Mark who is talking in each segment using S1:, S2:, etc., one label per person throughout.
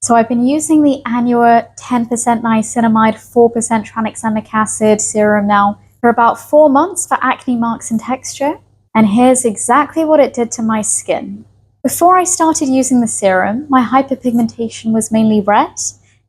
S1: So I've been using the Anua 10% niacinamide, 4% tranexamic acid serum now for about 4 months for acne marks and texture. And here's exactly what it did to my skin. Before I started using the serum, my hyperpigmentation was mainly red,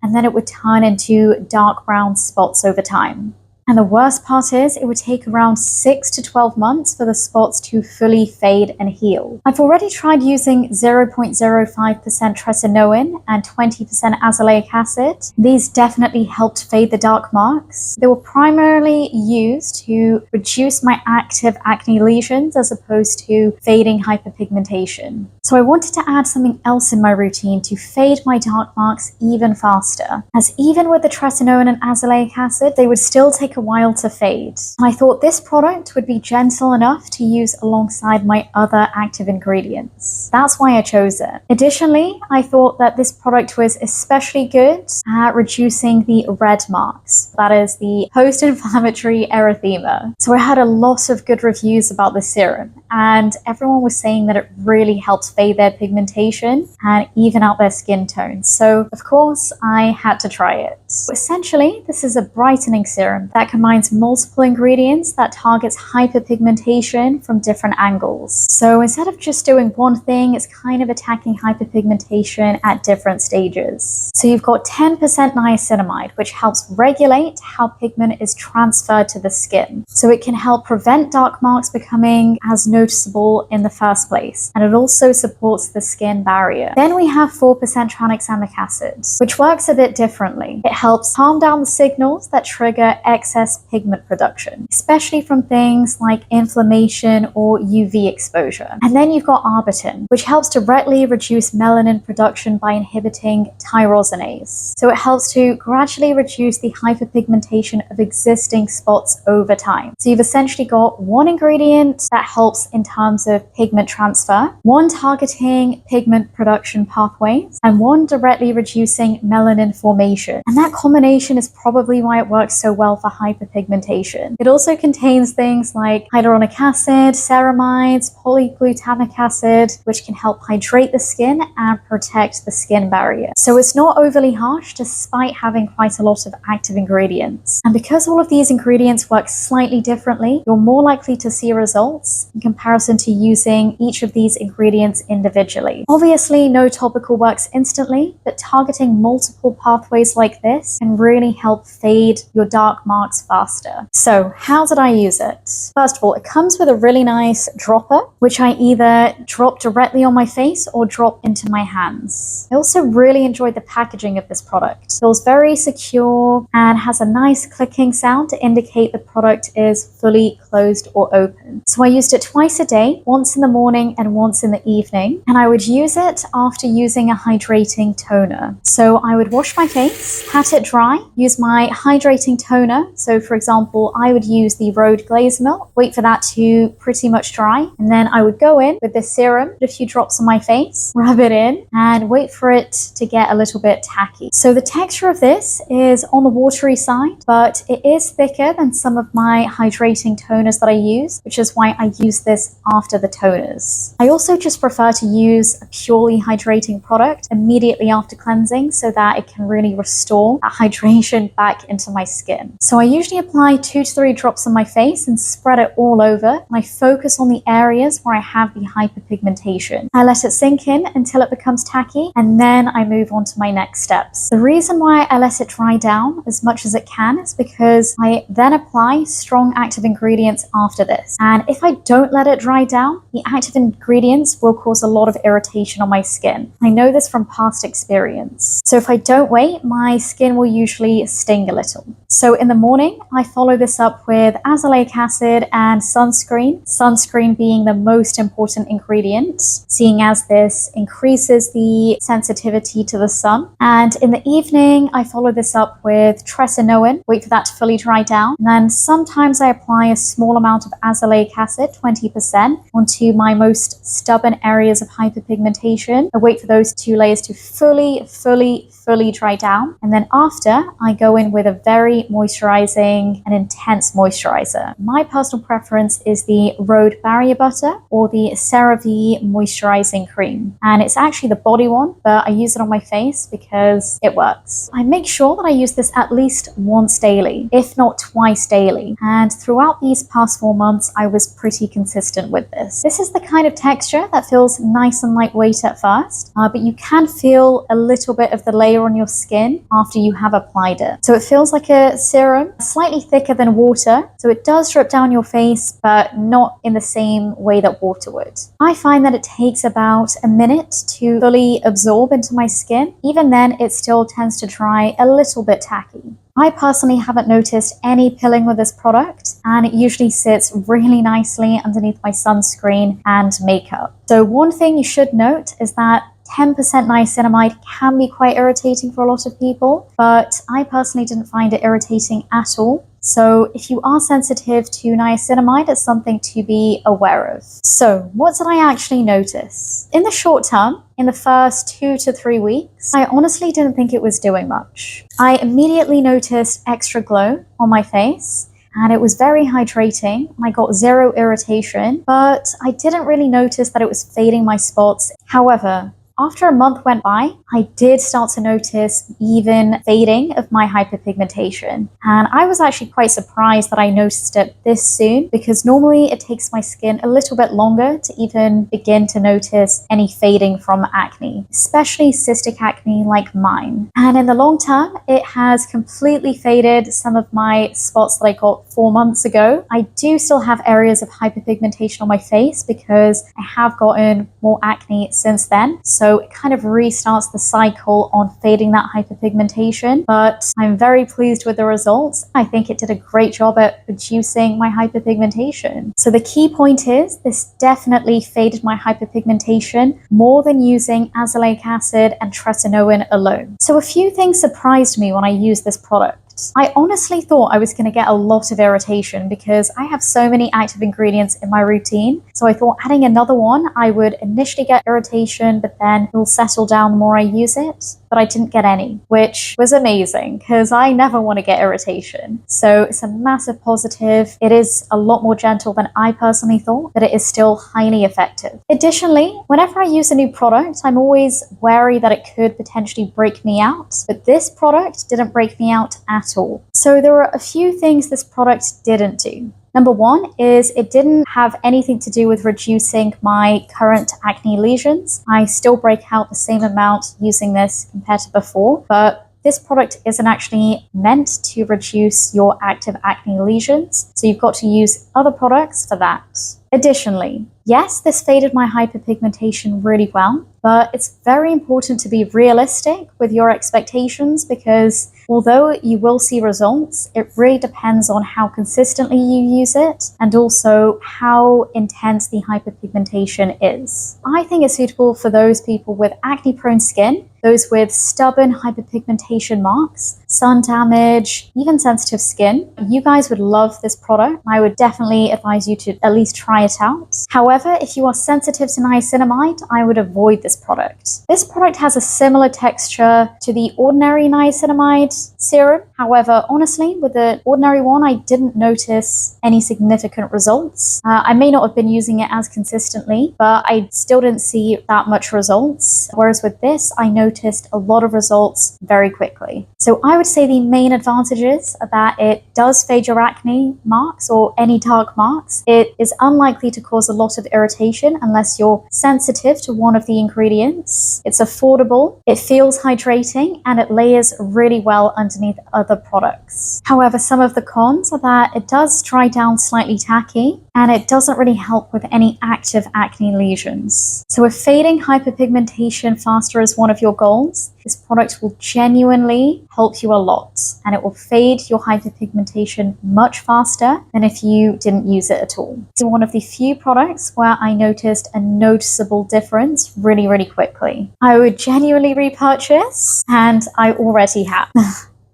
S1: and then it would turn into dark brown spots over time. And the worst part is, it would take around 6 to 12 months for the spots to fully fade and heal. I've already tried using 0.05% tretinoin and 20% azelaic acid. These definitely helped fade the dark marks. They were primarily used to reduce my active acne lesions as opposed to fading hyperpigmentation. So I wanted to add something else in my routine to fade my dark marks even faster, as even with the tretinoin and azelaic acid, they would still take a while to fade. And I thought this product would be gentle enough to use alongside my other active ingredients. That's why I chose it. Additionally, I thought that this product was especially good at reducing the red marks. That is the post-inflammatory erythema. So I had a lot of good reviews about this serum, and everyone was saying that it really helped fade their pigmentation and even out their skin tone. So of course I had to try it. Essentially, this is a brightening serum that combines multiple ingredients that targets hyperpigmentation from different angles. So instead of just doing one thing, it's kind of attacking hyperpigmentation at different stages. So you've got 10% niacinamide, which helps regulate how pigment is transferred to the skin. So it can help prevent dark marks becoming as noticeable in the first place. And it also supports the skin barrier. Then we have 4% tranexamic acid, which works a bit differently. It helps calm down the signals that trigger excess pigment production, especially from things like inflammation or UV exposure. And then you've got arbutin, which helps directly reduce melanin production by inhibiting tyrosinase. So it helps to gradually reduce the hyperpigmentation of existing spots over time. So you've essentially got one ingredient that helps in terms of pigment transfer, one targeting pigment production pathways, and one directly reducing melanin formation. And that combination is probably why it works so well for hyperpigmentation. It also contains things like hyaluronic acid, ceramides, polyglutamic acid, which can help hydrate the skin and protect the skin barrier. So it's not overly harsh despite having quite a lot of active ingredients. And because all of these ingredients work slightly differently, you're more likely to see results in comparison to using each of these ingredients individually. Obviously, no topical works instantly, but targeting multiple pathways like this can really help fade your dark marks faster. So how did I use it? First of all, it comes with a really nice dropper, which I either drop directly on my face or drop into my hands. I also really enjoyed the packaging of this product. It feels very secure and has a nice clicking sound to indicate the product is fully closed or open. So I used it twice a day, once in the morning and once in the evening, and I would use it after using a hydrating toner. So I would wash my face, pat it dry, use my hydrating toner. So for example, I would use the Road Glaze Milk, wait for that to pretty much dry, and then I would go in with this serum, put a few drops on my face, rub it in, and wait for it to get a little bit tacky. So the texture of this is on the watery side, but it is thicker than some of my hydrating toners that I use, which is why I use this after the toners. I also just prefer to use a purely hydrating product immediately after cleansing so that it can really restore that hydration back into my skin. So I usually apply 2 to 3 drops on my face and spread it all over, and I focus on the areas where I have the hyperpigmentation. I let it sink in until it becomes tacky, and then I move on to my next steps. The reason why I let it dry down as much as it can is because I then apply strong active ingredients after this. And if I don't let it dry down, the active ingredients will cause a lot of irritation on my skin. I know this from past experience. So if I don't wait, my skin will usually sting a little. So in the morning, I follow this up with azelaic acid and sunscreen. Sunscreen being the most important ingredient, seeing as this increases the sensitivity to the sun. And in the evening, I follow this up with tretinoin, wait for that to fully dry down. And then sometimes I apply a small amount of azelaic acid, 20%, onto my most stubborn areas of hyperpigmentation. I wait for those 2 layers to fully dry down. And then after, I go in with a very moisturized polarizing and intense moisturizer. My personal preference is the Road Barrier Butter or the CeraVe Moisturizing Cream. And it's actually the body one, but I use it on my face because it works. I make sure that I use this at least once daily, if not twice daily. And throughout these past 4 months, I was pretty consistent with this. This is the kind of texture that feels nice and lightweight at first, but you can feel a little bit of the layer on your skin after you have applied it. So it feels like a serum, slightly thicker than water. So it does drip down your face, but not in the same way that water would. I find that it takes about a minute to fully absorb into my skin. Even then, it still tends to dry a little bit tacky. I personally haven't noticed any pilling with this product, and it usually sits really nicely underneath my sunscreen and makeup. So one thing you should note is that 10% niacinamide can be quite irritating for a lot of people, but I personally didn't find it irritating at all. So if you are sensitive to niacinamide, it's something to be aware of. So what did I actually notice? In the short term, in the first 2 to 3 weeks, I honestly didn't think it was doing much. I immediately noticed extra glow on my face, and it was very hydrating. I got zero irritation, but I didn't really notice that it was fading my spots. However, after a month went by, I did start to notice even fading of my hyperpigmentation. And I was actually quite surprised that I noticed it this soon, because normally it takes my skin a little bit longer to even begin to notice any fading from acne, especially cystic acne like mine. And in the long term, it has completely faded some of my spots that I got 4 months ago. I do still have areas of hyperpigmentation on my face because I have gotten more acne since then. So it kind of restarts the cycle on fading that hyperpigmentation, but I'm very pleased with the results. I think it did a great job at reducing my hyperpigmentation. So the key point is this definitely faded my hyperpigmentation more than using azelaic acid and tretinoin alone. So a few things surprised me when I used this product. I honestly thought I was going to get a lot of irritation because I have so many active ingredients in my routine. So I thought adding another one, I would initially get irritation, but then it will settle down the more I use it. But I didn't get any, which was amazing because I never want to get irritation. So it's a massive positive. It is a lot more gentle than I personally thought, but it is still highly effective. Additionally, whenever I use a new product, I'm always wary that it could potentially break me out, but this product didn't break me out at all. So there were a few things this product didn't do. Number one is it didn't have anything to do with reducing my current acne lesions. I still break out the same amount using this compared to before, but this product isn't actually meant to reduce your active acne lesions, so you've got to use other products for that. Additionally, yes, this faded my hyperpigmentation really well, but it's very important to be realistic with your expectations because although you will see results, it really depends on how consistently you use it and also how intense the hyperpigmentation is. I think it's suitable for those people with acne-prone skin, those with stubborn hyperpigmentation marks, sun damage, even sensitive skin. You guys would love this product. I would definitely advise you to at least try it out. However, if you are sensitive to niacinamide, I would avoid this product. This product has a similar texture to the ordinary niacinamide serum. However, honestly, with the ordinary one, I didn't notice any significant results. I may not have been using it as consistently, but I still didn't see that much results. Whereas with this, I noticed a lot of results very quickly. So I would say the main advantages are that it does fade your acne marks or any dark marks. It is unlikely to cause a lot of irritation unless you're sensitive to one of the ingredients. It's affordable, it feels hydrating, and it layers really well underneath other products. However, some of the cons are that it does dry down slightly tacky, and it doesn't really help with any active acne lesions. So if fading hyperpigmentation faster is one of your goals, this product will genuinely help you a lot, and it will fade your hyperpigmentation much faster than if you didn't use it at all. It's one of the few products where I noticed a noticeable difference really, really quickly. I would genuinely repurchase, and I already have.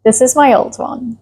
S1: This is my old one.